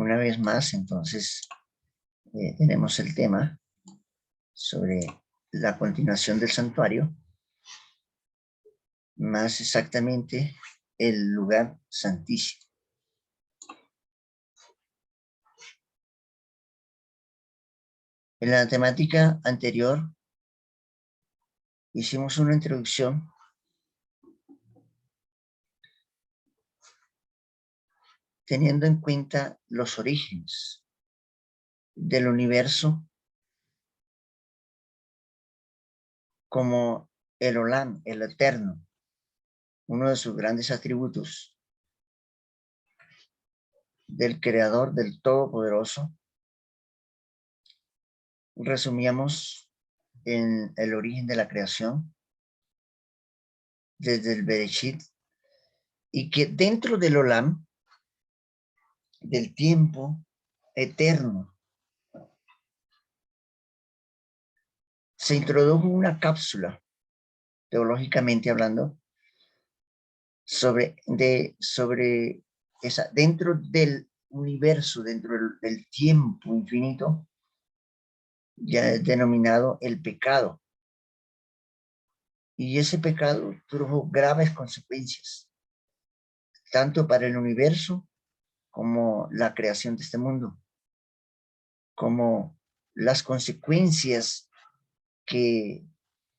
Una vez más, entonces, tenemos el tema sobre la continuación del santuario, más exactamente el lugar santísimo. En la temática anterior hicimos una introducción teniendo en cuenta los orígenes del universo como el Olam, el eterno, uno de sus grandes atributos del Creador, del Todopoderoso. Resumíamos en el origen de la creación, desde el Bereshit, y que dentro del Olam, del tiempo eterno, se introdujo una cápsula, teológicamente hablando, sobre esa, dentro del universo, dentro del tiempo infinito, ya es denominado el pecado. Y ese pecado tuvo graves consecuencias, tanto para el universo como la creación de este mundo, como las consecuencias que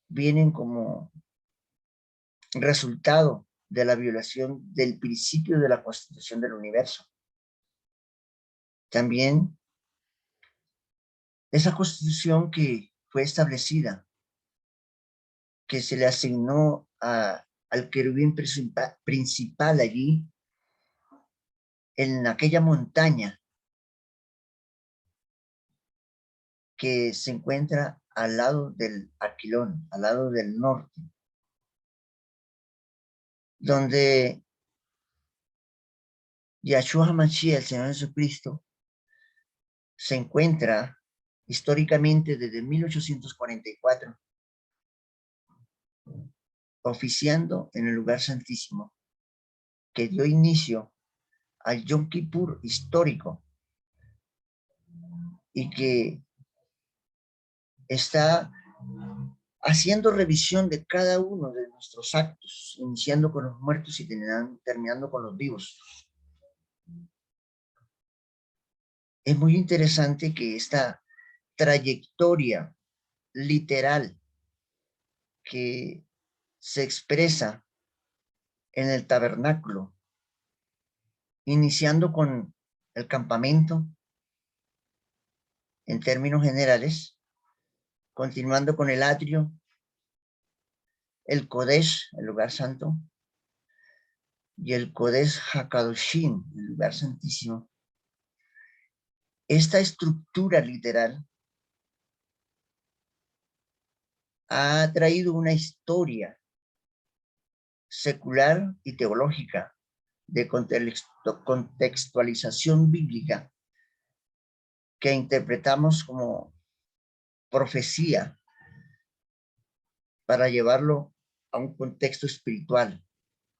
vienen como resultado de la violación del principio de la constitución del universo. También esa constitución que fue establecida, que se le asignó al querubín principal allí, en aquella montaña que se encuentra al lado del Aquilón, al lado del norte, donde Yahshua HaMashiach, el Señor Jesucristo, se encuentra históricamente desde 1844, oficiando en el lugar santísimo, que dio inicio al Yom Kippur histórico y que está haciendo revisión de cada uno de nuestros actos, iniciando con los muertos y terminando con los vivos. Es muy interesante que esta trayectoria literal que se expresa en el tabernáculo, iniciando con el campamento en términos generales, continuando con el atrio, el Kodesh, el lugar santo, y el Kodesh HaKadoshim, el lugar santísimo. Esta estructura literal ha traído una historia secular y teológica de contextualización bíblica que interpretamos como profecía para llevarlo a un contexto espiritual,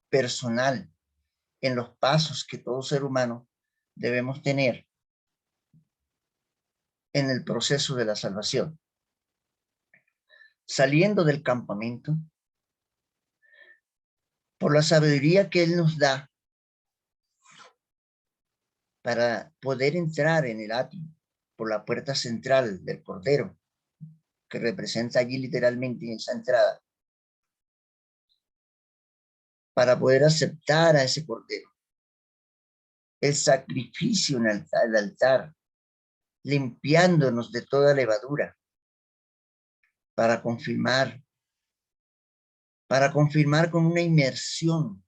personal, en los pasos que todo ser humano debemos tener en el proceso de la salvación. Saliendo del campamento, por la sabiduría que Él nos da para poder entrar en el atrio, por la puerta central del Cordero, que representa allí literalmente esa entrada, para poder aceptar a ese Cordero. El sacrificio en el altar, limpiándonos de toda levadura, para confirmar con una inmersión,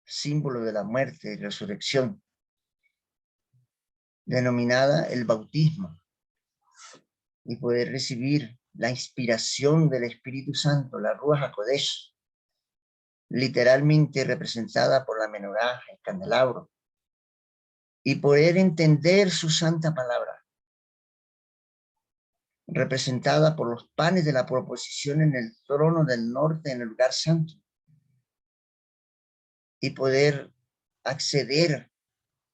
símbolo de la muerte y resurrección, denominada el bautismo, y poder recibir la inspiración del Espíritu Santo, la Ruach HaKodesh, literalmente representada por la menorá, el candelabro, y poder entender su santa palabra, representada por los panes de la proposición en el trono del norte, en el lugar santo, y poder acceder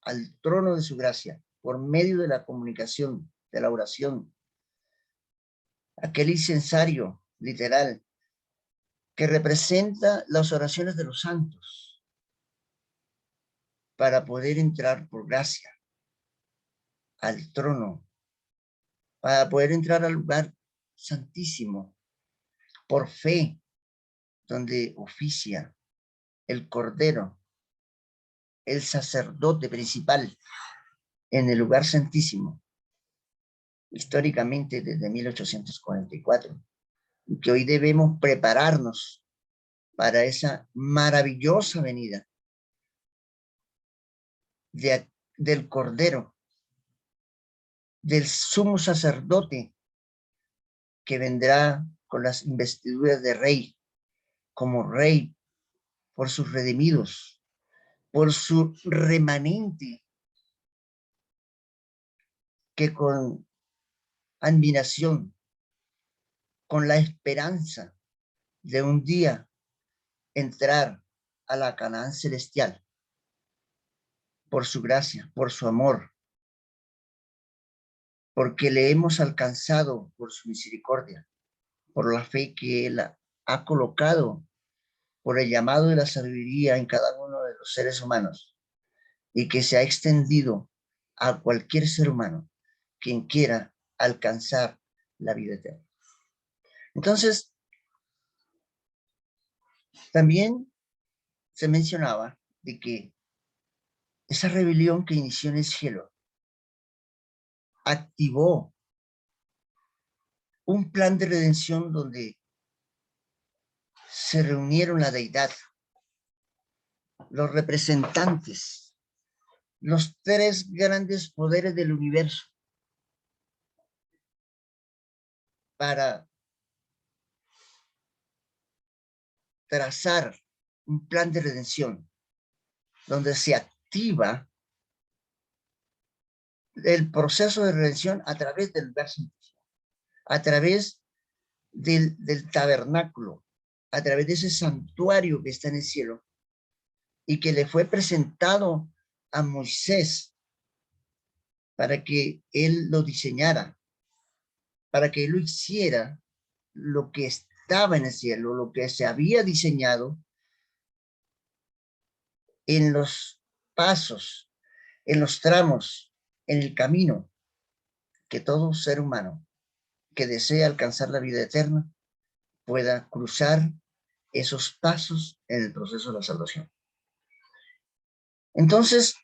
al trono de su gracia por medio de la comunicación, de la oración, aquel incensario literal que representa las oraciones de los santos para poder entrar por gracia al trono, para poder entrar al lugar santísimo por fe, donde oficia el Cordero, el sacerdote principal en el lugar santísimo, históricamente desde 1844, y que hoy debemos prepararnos para esa maravillosa venida del Cordero, del sumo sacerdote que vendrá con las investiduras de rey, como rey por sus redimidos, por su remanente, que con admiración, con la esperanza de un día entrar a la Canaán celestial, por su gracia, por su amor, porque le hemos alcanzado por su misericordia, por la fe que Él ha colocado, por el llamado de la sabiduría en cada uno de los seres humanos, y que se ha extendido a cualquier ser humano quien quiera alcanzar la vida eterna. Entonces, también se mencionaba de que esa rebelión que inició en el cielo activó un plan de redención donde se reunieron la deidad, los representantes, los tres grandes poderes del universo para trazar un plan de redención donde se activa el proceso de redención a través del lugar santísimo, a través del tabernáculo, a través de ese santuario que está en el cielo y que le fue presentado a Moisés para que él lo diseñara, para que él lo hiciera, lo que estaba en el cielo, lo que se había diseñado en los pasos, en los tramos, en el camino que todo ser humano que desea alcanzar la vida eterna pueda cruzar esos pasos en el proceso de la salvación. Entonces,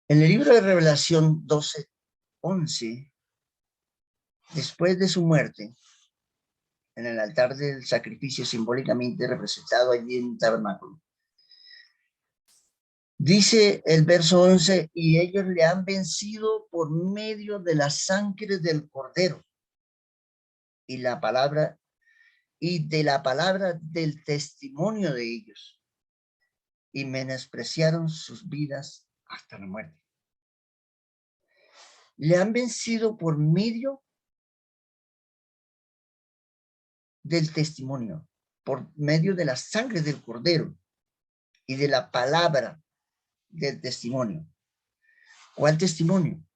en el libro de Revelación 12:11, después de su muerte, en el altar del sacrificio simbólicamente representado allí en el tabernáculo, dice el verso 11, y ellos le han vencido por medio de la sangre del Cordero y la palabra y de la palabra del testimonio de ellos, y menospreciaron sus vidas hasta la muerte. Le han vencido por medio del testimonio, por medio de la sangre del Cordero y de la palabra del testimonio. ¿Cuál testimonio?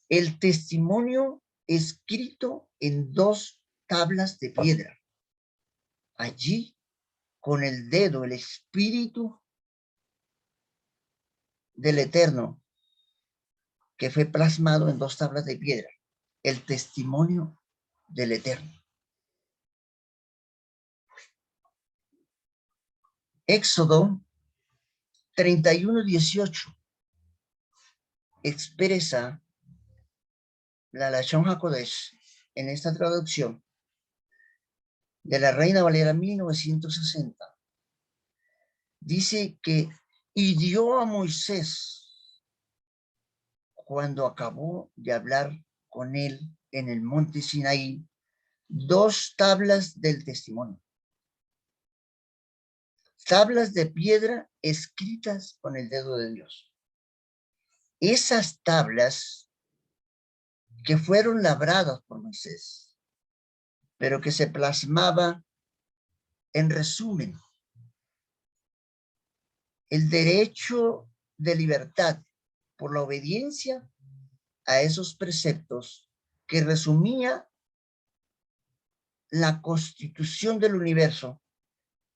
El testimonio escrito en 2 tablas de piedra. Allí, con el dedo, el espíritu del Eterno, que fue plasmado en 2 tablas de piedra. El testimonio del Eterno. Éxodo 31:18 expresa la Lashon HaKodesh en esta traducción de la Reina Valera 1960. Dice que hirió a Moisés cuando acabó de hablar con él en el monte Sinaí 2 tablas del testimonio. Tablas de piedra escritas con el dedo de Dios. Esas tablas que fueron labradas por Moisés, pero que se plasmaba en resumen el derecho de libertad por la obediencia a esos preceptos que resumía la constitución del universo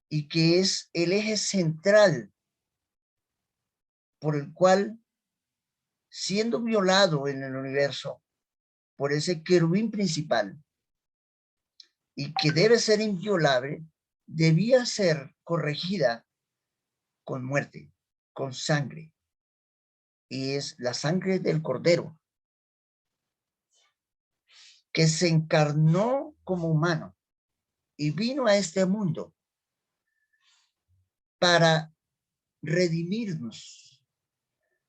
y que es el eje central por el cual, siendo violado en el universo por ese querubín principal y que debe ser inviolable, debía ser corregida con muerte, con sangre, y es la sangre del Cordero, que se encarnó como humano y vino a este mundo para redimirnos.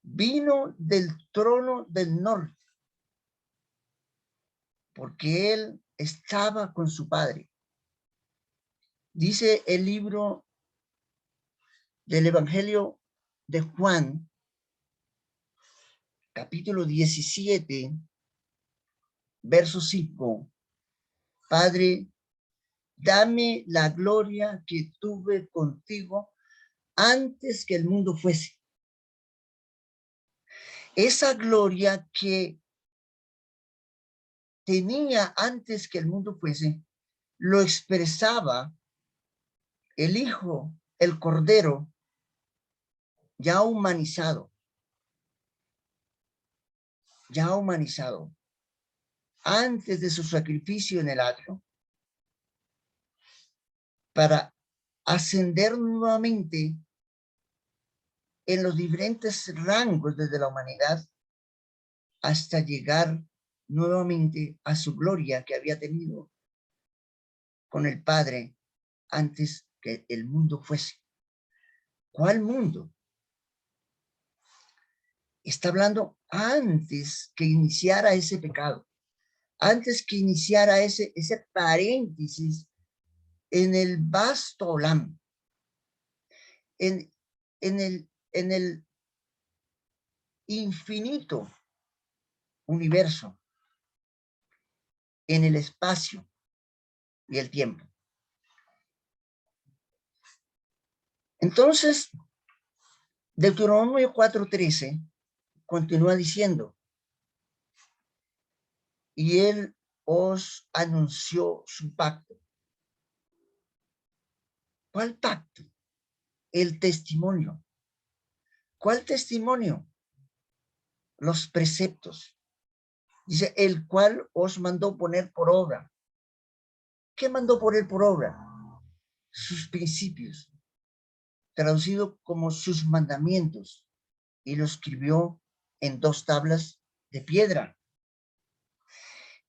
Vino del trono del norte, porque él estaba con su Padre. Dice el libro del Evangelio de Juan, capítulo 17, verso 5. Padre, dame la gloria que tuve contigo antes que el mundo fuese. Esa gloria que tenía antes que el mundo fuese, lo expresaba el Hijo, el Cordero, ya humanizado, antes de su sacrificio en el atrio, para ascender nuevamente en los diferentes rangos desde la humanidad hasta llegar nuevamente a su gloria que había tenido con el Padre antes que el mundo fuese. ¿Cuál mundo? Está hablando antes que iniciara ese pecado, antes que iniciara ese paréntesis en el vasto olam, en el infinito universo, en el espacio y el tiempo. Entonces, Deuteronomio 4:13 continúa diciendo, y él os anunció su pacto. ¿Cuál pacto? El testimonio. ¿Cuál testimonio? Los preceptos. Dice, el cual os mandó poner por obra. ¿Qué mandó poner por obra? Sus principios, traducido como sus mandamientos, y lo escribió en 2 tablas de piedra.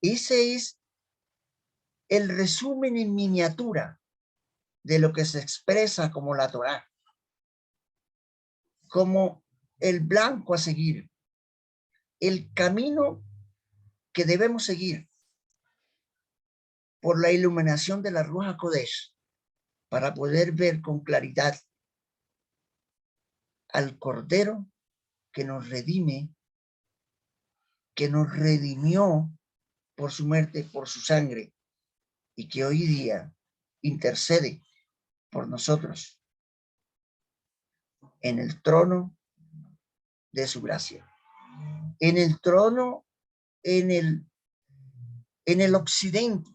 Ese es el resumen en miniatura de lo que se expresa como la Torá, como el blanco a seguir, el camino que debemos seguir por la iluminación de la Ruach HaKodesh para poder ver con claridad al Cordero que nos redime, que nos redimió por su muerte, por su sangre, y que hoy día intercede por nosotros en el trono de su gracia, en el trono, en el occidente,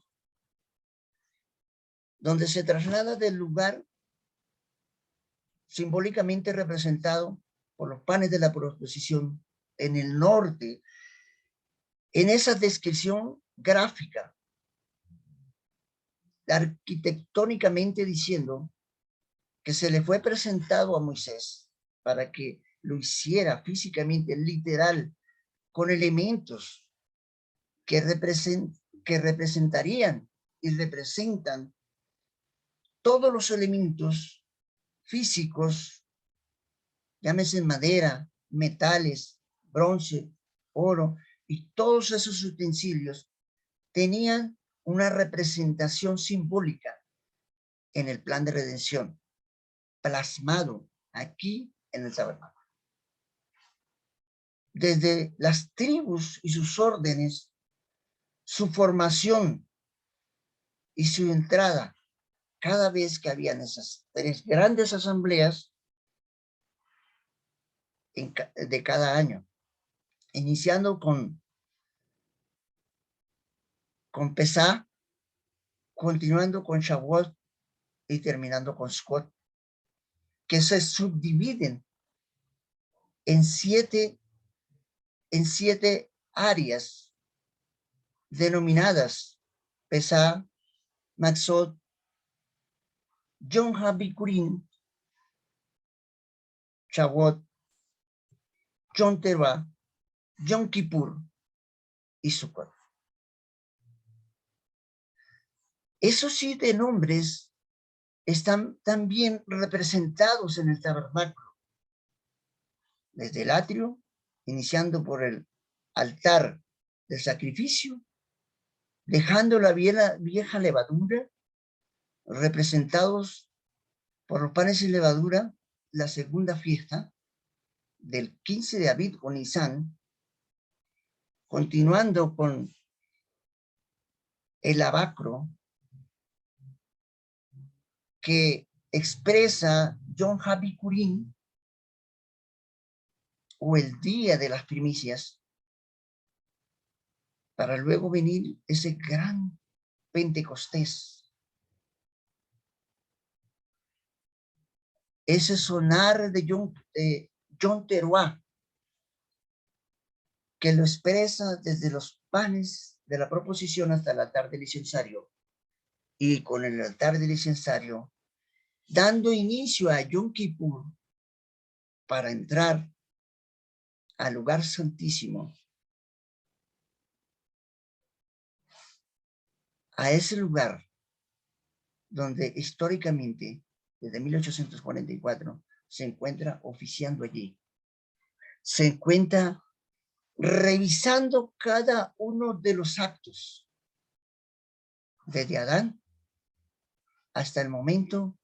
donde se traslada del lugar simbólicamente representado por los panes de la proposición, en el norte, en esa descripción gráfica, arquitectónicamente diciendo que se le fue presentado a Moisés para que lo hiciera físicamente, literal, con elementos que representarían y representan todos los elementos físicos, llámese madera, metales, bronce, oro, y todos esos utensilios tenían una representación simbólica en el plan de redención, plasmado aquí en el tabernáculo. Desde las tribus y sus órdenes, su formación y su entrada, cada vez que habían esas 3 grandes asambleas, de cada año, iniciando con Pesach, continuando con Shavuot y terminando con Sukkot, que se subdividen en siete áreas denominadas Pesach, Matzot, Yom HaBikurim, Shavuot, Yom Teruah, Yom Kippur y Sukkot. Esos 7 nombres están también representados en el tabernáculo, desde el atrio, iniciando por el altar del sacrificio, dejando la vieja levadura, representados por los panes y levadura, la segunda fiesta del 15 de Abib o Nisan, continuando con el lavacro, que expresa Yom HaBikurim, o el día de las primicias, para luego venir ese gran Pentecostés, ese sonar de Yom Teruah, que lo expresa desde los panes de la proposición hasta el altar del incensario, y con el altar del incensario, dando inicio a Yom Kippur para entrar al lugar santísimo, a ese lugar donde históricamente, desde 1844, se encuentra oficiando allí. Se encuentra revisando cada uno de los actos, desde Adán hasta el momento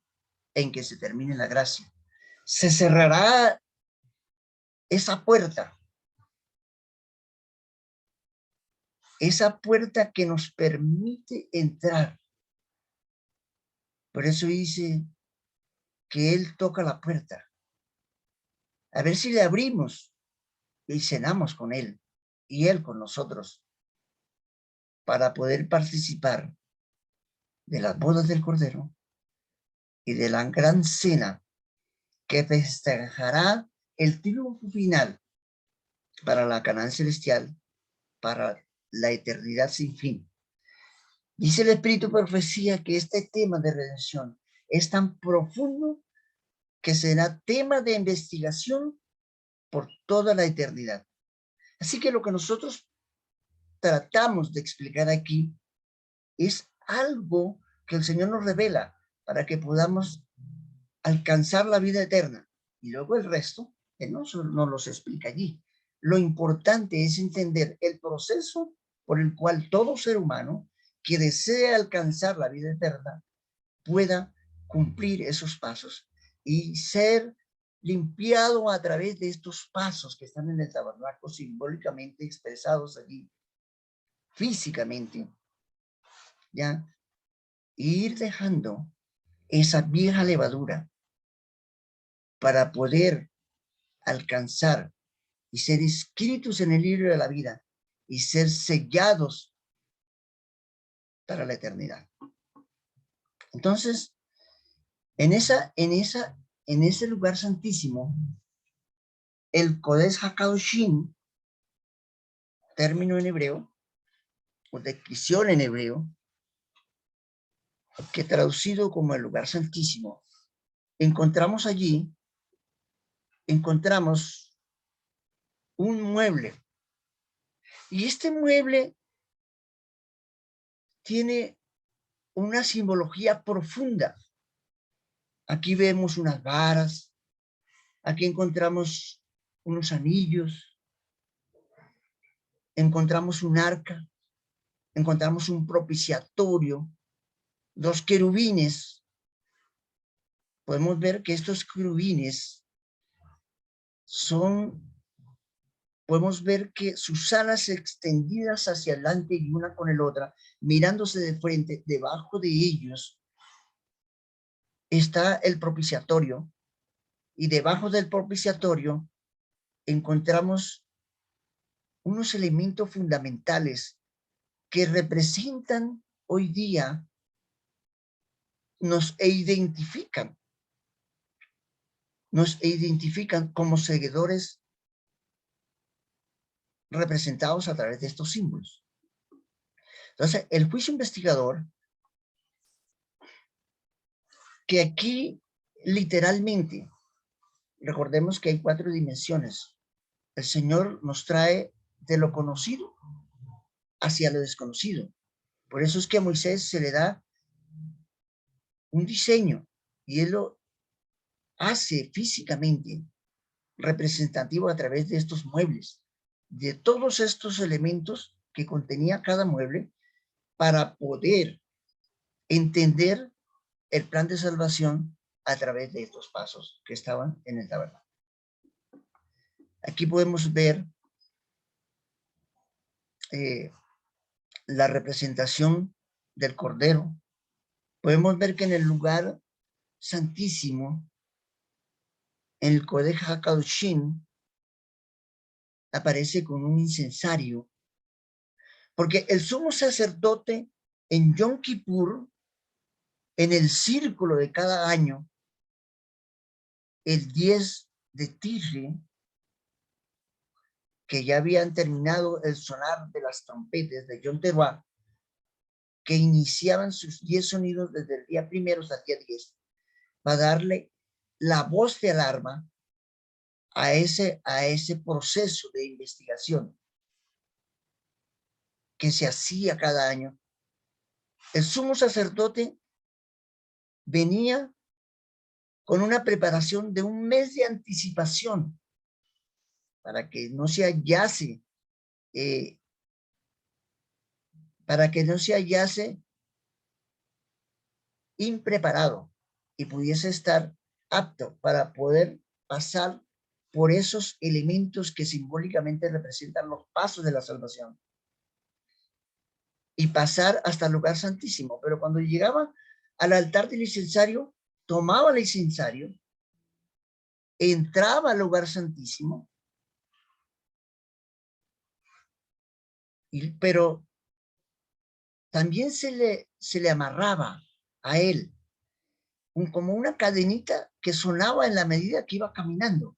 en que se termine la gracia. Se cerrará esa puerta que nos permite entrar. Por eso dice que Él toca la puerta. A ver si le abrimos y cenamos con Él y Él con nosotros, para poder participar de las bodas del Cordero y de la gran cena que festejará el triunfo final para la Canaán celestial, para la eternidad sin fin. Dice el Espíritu Profecía que este tema de redención es tan profundo que será tema de investigación por toda la eternidad. Así que lo que nosotros tratamos de explicar aquí es algo que el Señor nos revela para que podamos alcanzar la vida eterna. Y luego el resto, Él no nos los explica allí. Lo importante es entender el proceso por el cual todo ser humano que desea alcanzar la vida eterna pueda cumplir esos pasos y ser limpiado a través de estos pasos que están en el tabernáculo, simbólicamente expresados allí, físicamente, ya, y ir dejando esa vieja levadura para poder alcanzar y ser inscritos en el libro de la vida y ser sellados para la eternidad. Entonces, en ese lugar santísimo, el Kodesh HaKadoshim, término en hebreo, o descripción en hebreo, que traducido como el lugar santísimo, encontramos un mueble. Y este mueble tiene una simbología profunda. Aquí vemos unas varas, aquí encontramos unos anillos, encontramos un arca, encontramos un propiciatorio, 2 querubines. Podemos ver que estos querubines podemos ver que sus alas extendidas hacia adelante y una con el otra, mirándose de frente, debajo de ellos está el propiciatorio, y debajo del propiciatorio encontramos unos elementos fundamentales que representan hoy día, nos identifican como seguidores representados a través de estos símbolos. Entonces, el juicio investigador, que aquí literalmente, recordemos que hay 4 dimensiones. El Señor nos trae de lo conocido hacia lo desconocido. Por eso es que a Moisés se le da un diseño y él lo hace físicamente representativo a través de estos muebles, de todos estos elementos que contenía cada mueble, para poder entender el plan de salvación a través de estos pasos que estaban en el tabernáculo. Aquí podemos ver la representación del Cordero. Podemos ver que en el lugar santísimo, en el Kodesh HaKadoshim, aparece con un incensario, porque el sumo sacerdote en Yom Kippur, en el círculo de cada año, el 10 de Tisri, que ya habían terminado el sonar de las trompetas de Yom Teruah, que iniciaban sus 10 sonidos desde el día 1 hasta el día 10, para darle la voz de alarma a ese proceso de investigación que se hacía cada año. El sumo sacerdote venía con una preparación de un mes de anticipación para que no se hallase, impreparado y pudiese estar apto para poder pasar por esos elementos que simbólicamente representan los pasos de la salvación y pasar hasta el lugar santísimo. Pero cuando llegaba al altar del incensario, tomaba el incensario, entraba al lugar santísimo, pero también se le amarraba a él como una cadenita que sonaba en la medida que iba caminando,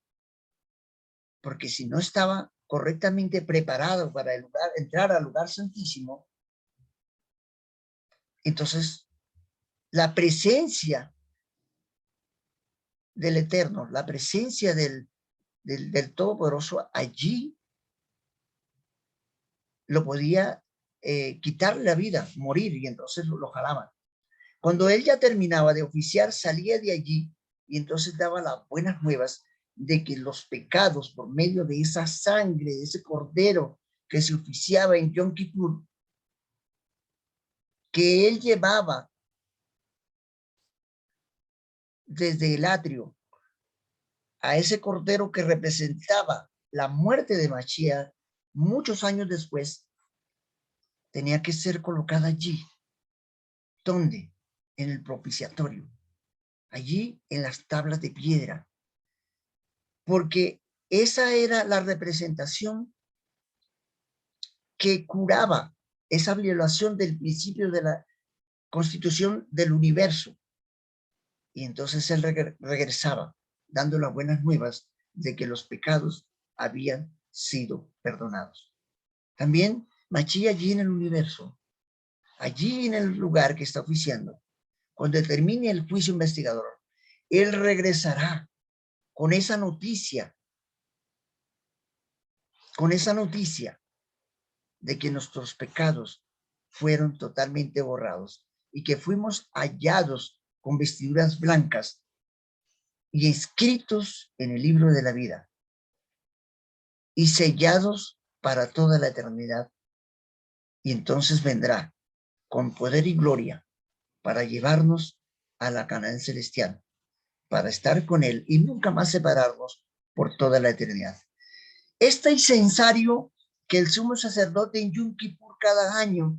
porque si no estaba correctamente preparado para entrar al lugar santísimo, entonces la presencia del Eterno, la presencia del Todopoderoso allí lo podía quitarle la vida, morir, y entonces lo jalaban. Cuando él ya terminaba de oficiar, salía de allí y entonces daba las buenas nuevas de que los pecados, por medio de esa sangre, de ese cordero que se oficiaba en Yom Kippur, que él llevaba desde el atrio a ese cordero que representaba la muerte de Mashiach muchos años después, tenía que ser colocada allí. ¿Dónde? En el propiciatorio, allí en las tablas de piedra, porque esa era la representación que curaba esa violación del principio de la constitución del universo. Y entonces él regresaba dando las buenas nuevas de que los pecados habían sido perdonados. También Mashiach allí en el universo, allí en el lugar que está oficiando, cuando termine el juicio investigador, él regresará con esa noticia de que nuestros pecados fueron totalmente borrados y que fuimos hallados con vestiduras blancas y escritos en el libro de la vida y sellados para toda la eternidad. Y entonces vendrá con poder y gloria para llevarnos a la Canaán celestial, para estar con él y nunca más separarnos por toda la eternidad. Este incensario que el sumo sacerdote en Yom Kippur cada año,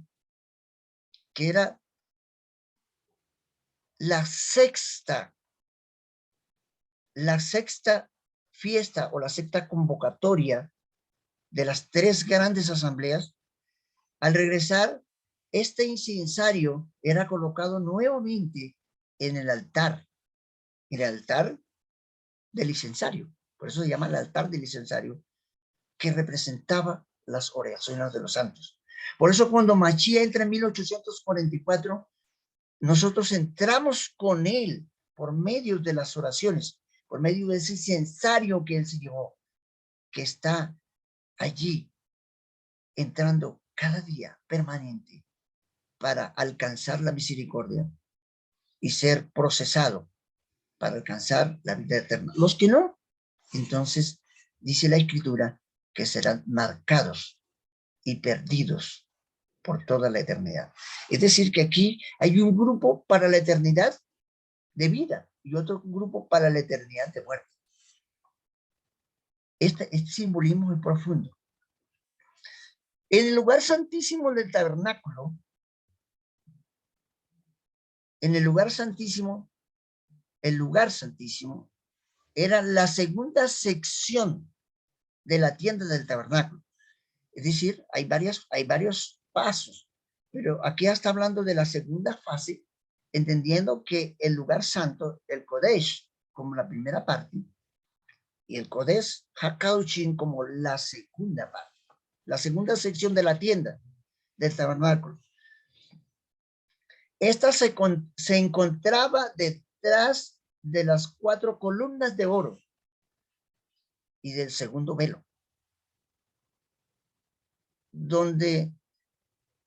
que era la sexta fiesta o la sexta convocatoria de las 3 grandes asambleas, al regresar, este incensario era colocado nuevamente en el altar del incensario. Por eso se llama el altar del incensario, que representaba las oraciones de los santos. Por eso cuando Mashiach entra en 1844, nosotros entramos con él por medio de las oraciones, por medio de ese incensario que él se llevó, que está allí entrando cada día permanente para alcanzar la misericordia y ser procesado para alcanzar la vida eterna. Los que no, entonces dice la Escritura que serán marcados y perdidos por toda la eternidad. Es decir, que aquí hay un grupo para la eternidad de vida y otro grupo para la eternidad de muerte. Este simbolismo es profundo. En el lugar santísimo del tabernáculo, el lugar santísimo era la segunda sección de la tienda del tabernáculo. Es decir, hay varios pasos, pero aquí está hablando de la segunda fase, entendiendo que el lugar santo, el Kodesh, como la primera parte, y el Kodesh HaKadoshim como la segunda parte, la segunda sección de la tienda del tabernáculo. Esta se encontraba detrás de las 4 columnas de oro y del segundo velo, donde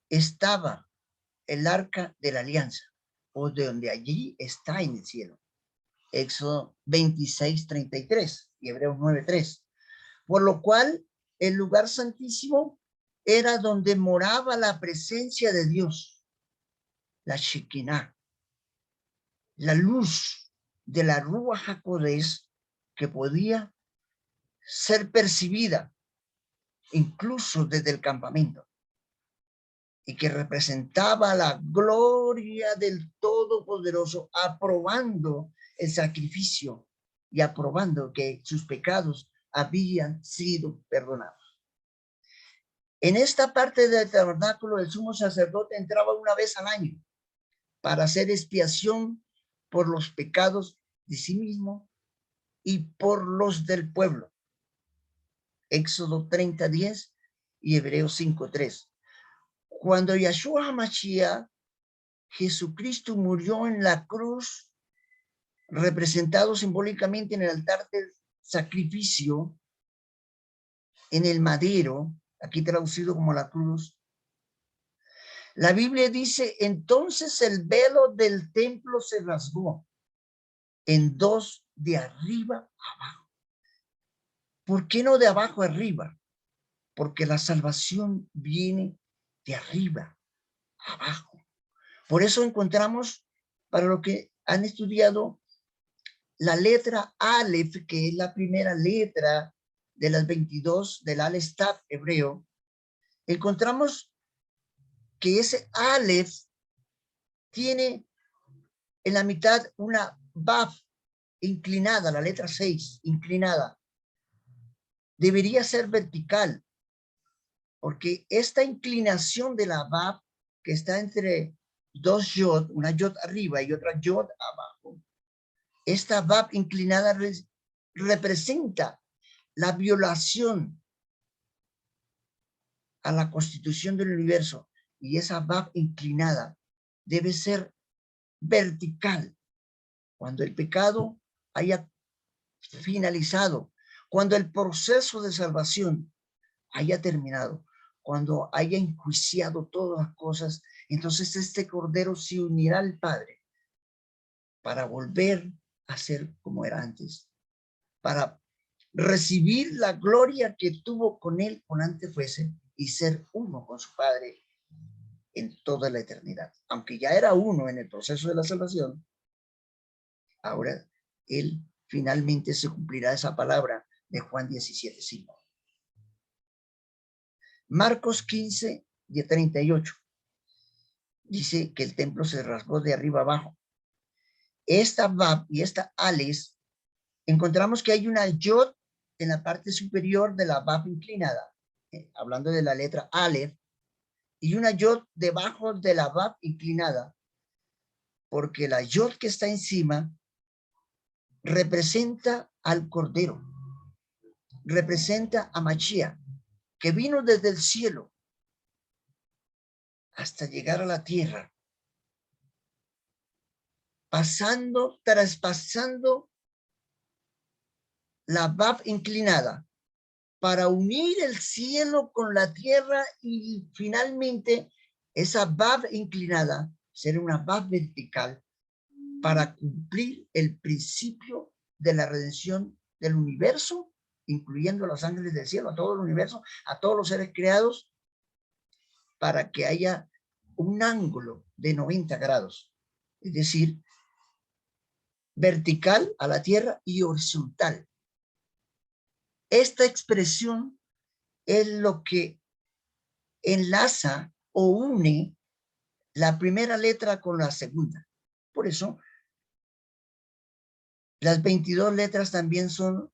estaba el arca de la alianza, o de donde allí está en el cielo. Éxodo 26:33 y Hebreos 9:3. Por lo cual, el lugar santísimo era donde moraba la presencia de Dios, la Shekinah, la luz de la Ruach HaKodesh que podía ser percibida incluso desde el campamento y que representaba la gloria del Todopoderoso, aprobando el sacrificio y aprobando que sus pecados habían sido perdonados. En esta parte del tabernáculo, el sumo sacerdote entraba una vez al año para hacer expiación por los pecados de sí mismo y por los del pueblo. Éxodo 30:10 y Hebreos 5:3. Cuando Yahshua HaMashiach, Jesucristo, murió en la cruz, representado simbólicamente en el altar del sacrificio, en el madero, aquí traducido como la cruz, la Biblia dice, entonces el velo del templo se rasgó en 2 de arriba a abajo. ¿Por qué no de abajo a arriba? Porque la salvación viene de arriba a abajo. Por eso encontramos, para los que han estudiado, la letra Aleph, que es la primera letra de las 22 del Aleph Tav hebreo, encontramos que ese Aleph tiene en la mitad una Vav inclinada, la letra 6, inclinada. Debería ser vertical, porque esta inclinación de la Vav, que está entre 2 yod, una yod arriba y otra yod abajo, esta Vav inclinada representa la violación a la constitución del universo, y esa Vav inclinada debe ser vertical. Cuando el pecado haya finalizado, cuando el proceso de salvación haya terminado, cuando haya enjuiciado todas las cosas, entonces este Cordero se unirá al Padre para volver a ser como era antes, para recibir la gloria que tuvo con él con antes fuese y ser uno con su Padre en toda la eternidad. Aunque ya era uno en el proceso de la salvación, ahora él finalmente se cumplirá esa palabra de Juan 17:5. Marcos 15:38 dice que el templo se rasgó de arriba abajo. Esta Vav y esta Ales, encontramos que hay una Yod en la parte superior de la Bab inclinada, hablando de la letra Aleph, y una Yod debajo de la Bab inclinada, porque la Yod que está encima representa al Cordero, representa a Mashiach, que vino desde el cielo hasta llegar a la tierra, traspasando la Bab inclinada para unir el cielo con la tierra y finalmente esa Bab inclinada será una Bab vertical para cumplir el principio de la redención del universo, incluyendo a los ángeles del cielo, a todo el universo, a todos los seres creados, para que haya un ángulo de 90 grados, es decir, vertical a la tierra y horizontal. Esta expresión es lo que enlaza o une la primera letra con la segunda. Por eso, las 22 letras también son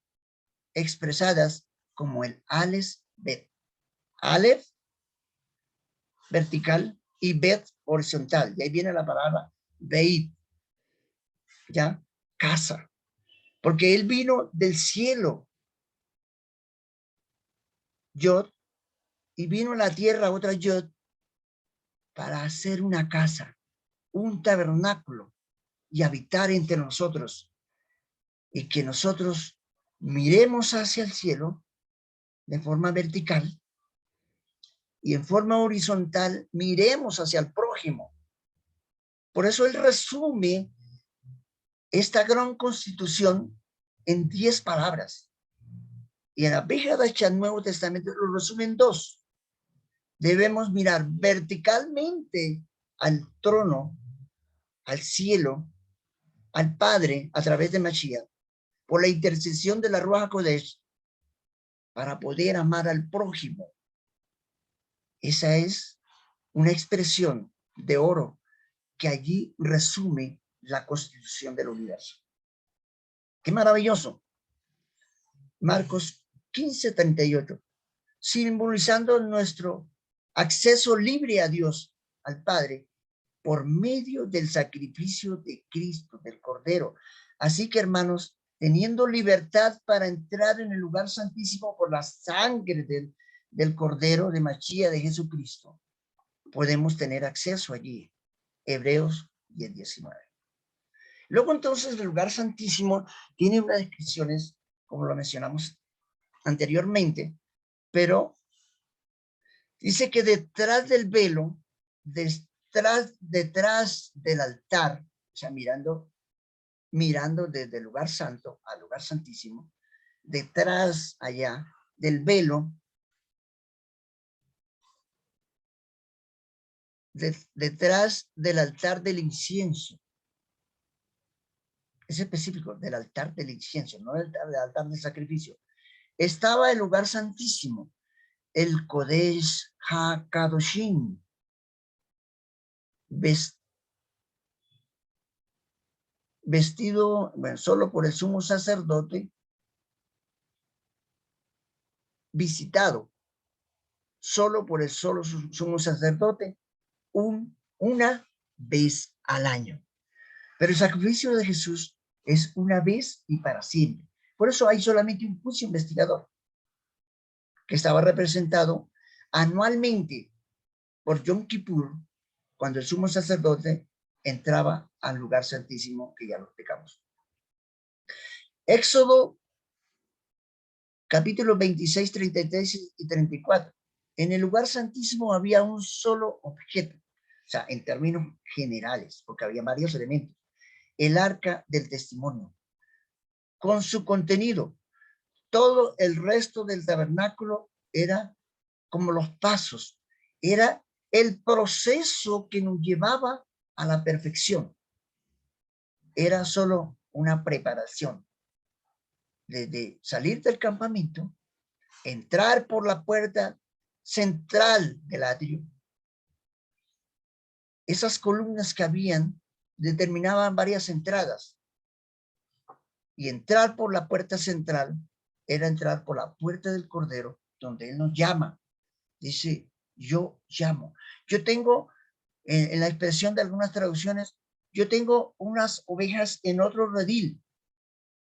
expresadas como el Aleph, Bet. Aleph, vertical, y Bet, horizontal. Y ahí viene la palabra Beit, ¿ya? Casa. Porque él vino del cielo, Yod, y vino a la tierra otra Yod para hacer una casa, un tabernáculo y habitar entre nosotros. Y que nosotros miremos hacia el cielo de forma vertical y en forma horizontal miremos hacia el prójimo. Por eso él resume esta gran constitución en 10 palabras. Y en la Bejadash del Nuevo Testamento lo resume en 2. Debemos mirar verticalmente al trono, al cielo, al Padre a través de Mashiach, por la intercesión de la Ruach HaKodesh, para poder amar al prójimo. Esa es una expresión de oro que allí resume la constitución del universo. ¡Qué maravilloso! Marcos 15:38, simbolizando nuestro acceso libre a Dios, al Padre, por medio del sacrificio de Cristo, del Cordero. Así que, hermanos, teniendo libertad para entrar en el lugar santísimo por la sangre del Cordero, de Mashiach, de Jesucristo, podemos tener acceso allí. Hebreos 10:19. Luego, entonces, el lugar santísimo tiene unas descripciones, como lo mencionamos anteriormente, pero dice que detrás del velo, detrás del altar, o sea, mirando desde el lugar santo al lugar santísimo, detrás allá del velo, detrás del altar del incienso. Es específico, del altar del incienso, no del altar del sacrificio. Estaba el lugar santísimo, el Kodesh HaKadoshim, vestido, bueno, solo por el sumo sacerdote, visitado solo por el solo sumo sacerdote una vez al año. Pero el sacrificio de Jesús es una vez y para siempre. Por eso hay solamente un juicio investigador que estaba representado anualmente por Yom Kippur, cuando el sumo sacerdote entraba al lugar santísimo, que ya lo explicamos. Éxodo capítulo 26, 33 y 34. En el lugar santísimo había un solo objeto, o sea, en términos generales, porque había varios elementos. El arca del testimonio, con su contenido. Todo el resto del tabernáculo era como los pasos, era el proceso que nos llevaba a la perfección. Era solo una preparación. Desde salir del campamento, entrar por la puerta central del atrio. Esas columnas que habían determinaban varias entradas. Y entrar por la puerta central era entrar por la puerta del Cordero, donde Él nos llama. Dice, yo llamo. Yo tengo, en la expresión de algunas traducciones, yo tengo unas ovejas en otro redil.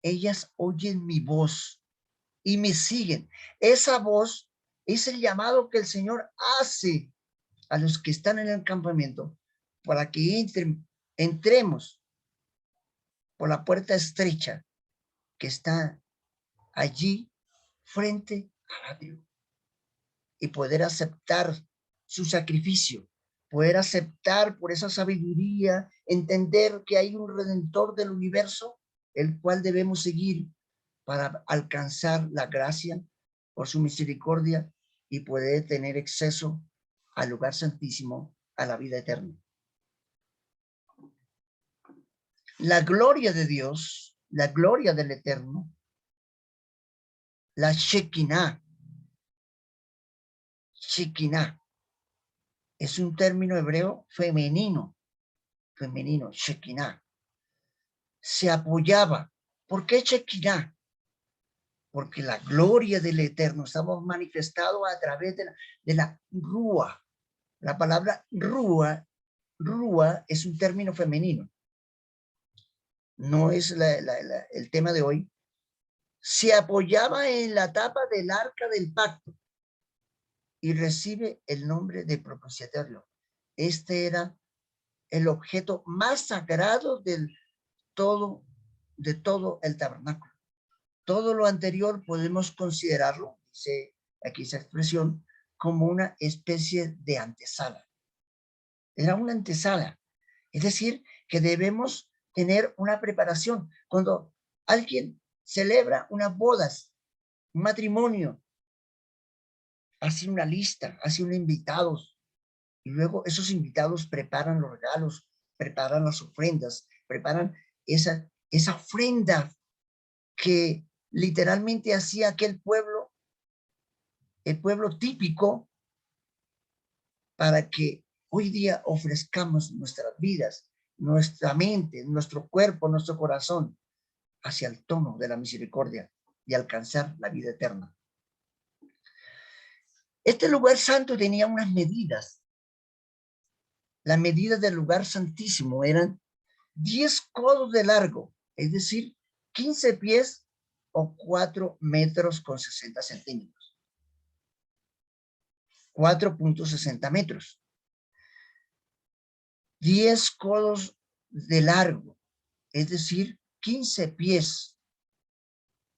Ellas oyen mi voz y me siguen. Esa voz es el llamado que el Señor hace a los que están en el campamento para que entremos por la puerta estrecha que está allí frente al atrio y poder aceptar su sacrificio, poder aceptar por esa sabiduría, entender que hay un redentor del universo, el cual debemos seguir para alcanzar la gracia por su misericordia y poder tener acceso al lugar santísimo, a la vida eterna. La gloria de Dios, la gloria del Eterno, la Shekinah. Shekinah es un término hebreo femenino, Shekinah. Se apoyaba. ¿Por qué Shekinah? Porque la gloria del Eterno estamos manifestado a través de la Rúa. La palabra Rúa es un término femenino. No es el tema de hoy. Se apoyaba en la tapa del arca del pacto y recibe el nombre de propiciatorio. Este era el objeto más sagrado de todo el tabernáculo. Todo lo anterior podemos considerarlo, dice aquí esa expresión, como una especie de antesala. Era una antesala. Es decir, que debemos tener una preparación. Cuando alguien celebra unas bodas, un matrimonio, hace una lista, hace unos invitados, y luego esos invitados preparan los regalos, preparan las ofrendas, preparan esa ofrenda que literalmente hacía aquel pueblo, el pueblo típico, para que hoy día ofrezcamos nuestras vidas, nuestra mente, nuestro cuerpo, nuestro corazón hacia el tono de la misericordia y alcanzar la vida eterna. Este lugar santo tenía unas medidas. Las medidas del lugar santísimo eran 10 codos de largo, es decir, 15 pies o 4 metros con 60 centímetros. 4.60 metros. 10 codos de largo, es decir, 15 pies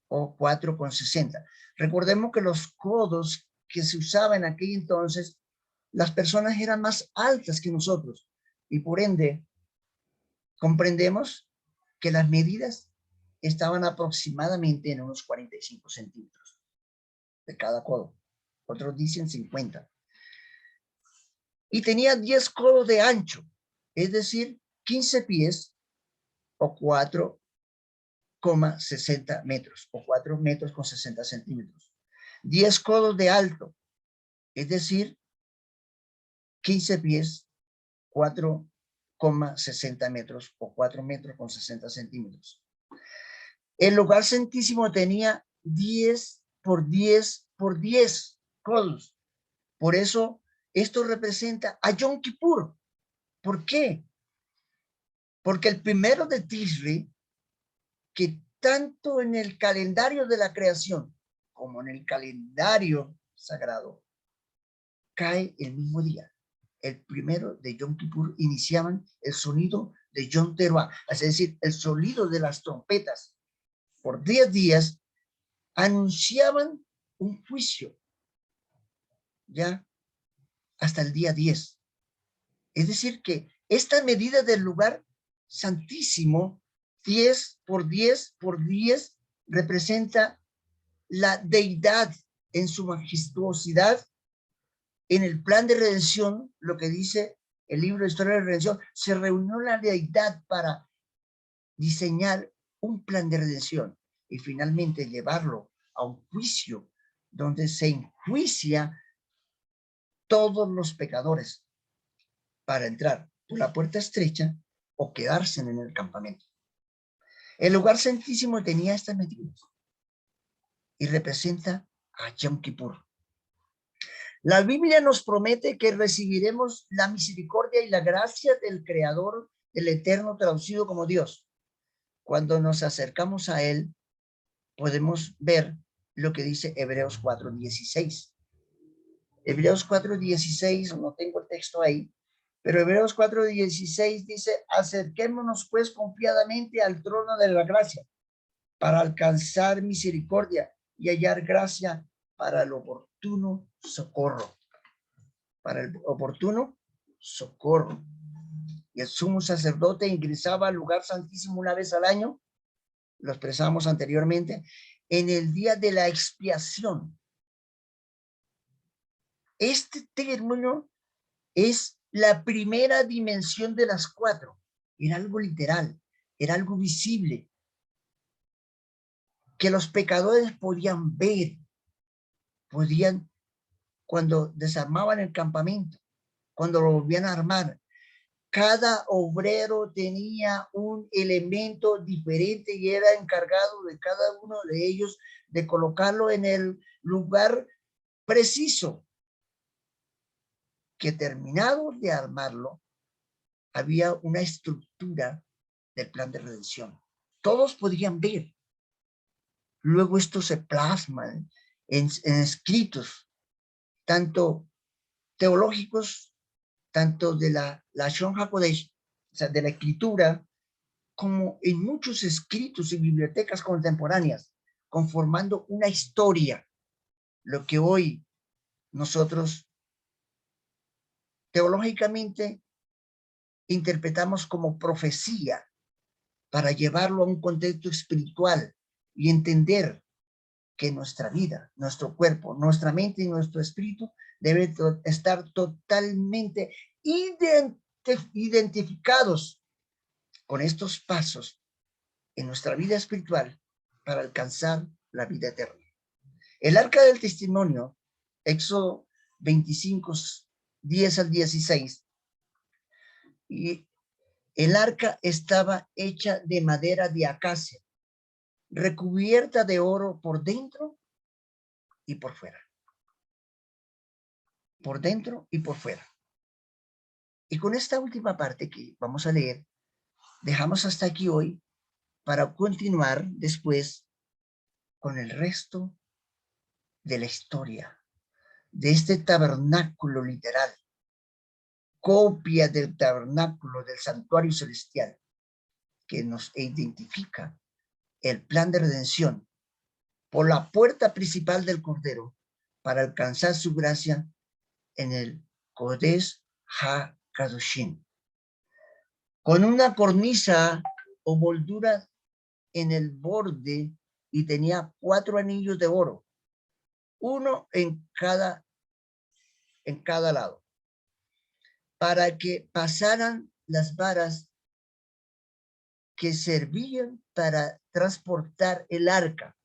o 4.60. Recordemos que los codos que se usaban en aquel entonces, las personas eran más altas que nosotros y por ende comprendemos que las medidas estaban aproximadamente en unos 45 centímetros de cada codo. Otros dicen 50. Y tenía 10 codos de ancho, es decir, 15 pies o 4,60 metros o 4 metros con 60 centímetros. 10 codos de alto, es decir, 15 pies, 4,60 metros o 4 metros con 60 centímetros. El lugar santísimo tenía 10 por 10 por 10 codos. Por eso esto representa a Yom Kippur. ¿Por qué? Porque el primero de Tisri, que tanto en el calendario de la creación como en el calendario sagrado, cae el mismo día. El primero de Yom Kippur iniciaban el sonido de Yom Teruah, es decir, el sonido de las trompetas. Por 10 días anunciaban un juicio, ya hasta el día 10. Es decir, que esta medida del lugar santísimo, 10 por 10 por 10, representa la deidad en su majestuosidad. En el plan de redención, lo que dice el libro de Historia de la Redención, se reunió la deidad para diseñar un plan de redención y finalmente llevarlo a un juicio donde se enjuicia todos los pecadores para entrar por la puerta estrecha o quedarse en el campamento. El lugar santísimo tenía estas medidas. y representa a Yom Kippur. La Biblia nos promete que recibiremos la misericordia y la gracia del Creador, el Eterno, traducido como Dios. Cuando nos acercamos a Él, podemos ver lo que dice Hebreos 4:16. Hebreos 4:16, no tengo el texto ahí, pero Hebreos 4:16 dice: acerquémonos pues confiadamente al trono de la gracia para alcanzar misericordia y hallar gracia para el oportuno socorro. Para el oportuno socorro. Y el sumo sacerdote ingresaba al lugar santísimo una vez al año, lo expresamos anteriormente, en el día de la expiación. Este término es la primera dimensión de las cuatro. Era algo literal, era algo visible, que los pecadores podían ver, podían, cuando desarmaban el campamento, cuando lo volvían a armar, cada obrero tenía un elemento diferente y era encargado de cada uno de ellos de colocarlo en el lugar preciso, que terminado de armarlo, había una estructura del plan de redención. Todos podrían ver. Luego esto se plasma en escritos, tanto teológicos, tanto de la Lashon HaKodesh, o sea, de la escritura, como en muchos escritos y bibliotecas contemporáneas, conformando una historia, lo que hoy nosotros teológicamente interpretamos como profecía, para llevarlo a un contexto espiritual y entender que nuestra vida, nuestro cuerpo, nuestra mente y nuestro espíritu deben estar totalmente identificados con estos pasos en nuestra vida espiritual para alcanzar la vida eterna. El arca del testimonio, Éxodo 25, 10 al 16, y el arca estaba hecha de madera de acacia, recubierta de oro por dentro y por fuera. Por dentro y por fuera. Y con esta última parte que vamos a leer, dejamos hasta aquí hoy para continuar después con el resto de la historia de este tabernáculo literal, copia del tabernáculo del santuario celestial, que nos identifica el plan de redención por la puerta principal del Cordero para alcanzar su gracia en el Kodesh HaKadoshim, con una cornisa o moldura en el borde, y tenía 4 anillos de oro, uno en cada lado, para que pasaran las varas que servían para transportar el arca.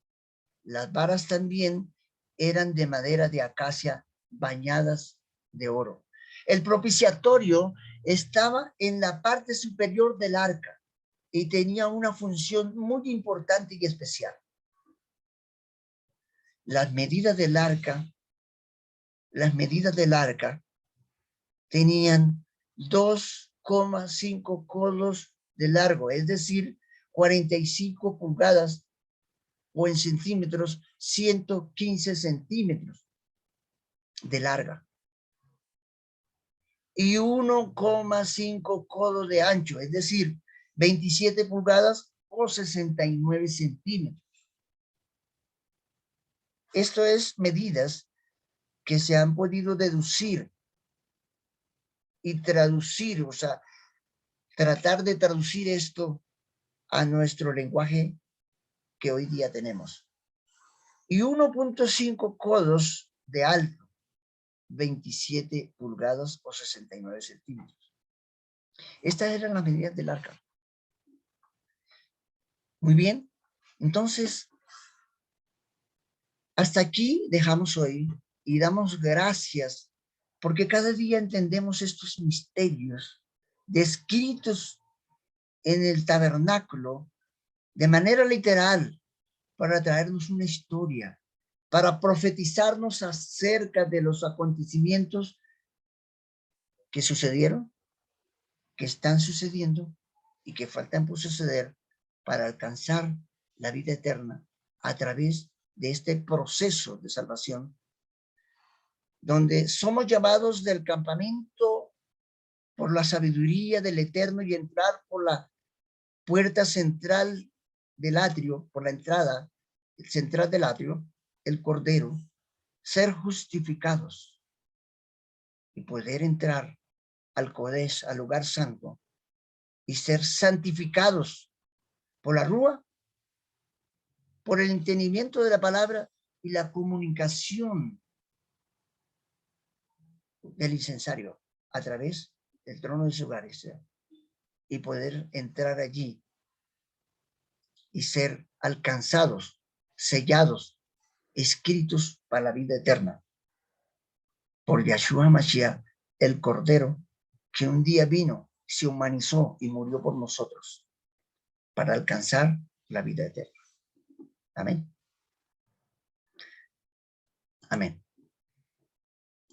Las varas también eran de madera de acacia bañadas de oro. El propiciatorio estaba en la parte superior del arca y tenía una función muy importante y especial. Las medidas del arca tenían 2,5 codos de largo, es decir, 45 pulgadas, o en centímetros, 115 centímetros de larga, y 1,5 codos de ancho, es decir, 27 pulgadas o 69 centímetros. Esto es medidas que se han podido deducir y traducir, o sea, tratar de traducir esto a nuestro lenguaje que hoy día tenemos. Y 1,5 codos de alto, 27 pulgadas o 69 centímetros. Estas eran las medidas del arca. Muy bien, entonces, hasta aquí dejamos hoy y damos gracias porque cada día entendemos estos misterios descritos en el tabernáculo de manera literal para traernos una historia para profetizarnos acerca de los acontecimientos que sucedieron, que están sucediendo y que faltan por suceder para alcanzar la vida eterna a través de este proceso de salvación, donde somos llamados del campamento por la sabiduría del Eterno y entrar por la puerta central del atrio, por la entrada central del atrio, el Cordero, ser justificados y poder entrar al Kodesh, al lugar santo, y ser santificados por la Rúa, por el entendimiento de la palabra y la comunicación del incensario a través del trono de su gracia, y poder entrar allí y ser alcanzados, sellados, escritos para la vida eterna por Yahshua Mashiach, el Cordero que un día vino, se humanizó y murió por nosotros para alcanzar la vida eterna. Amén. Amén.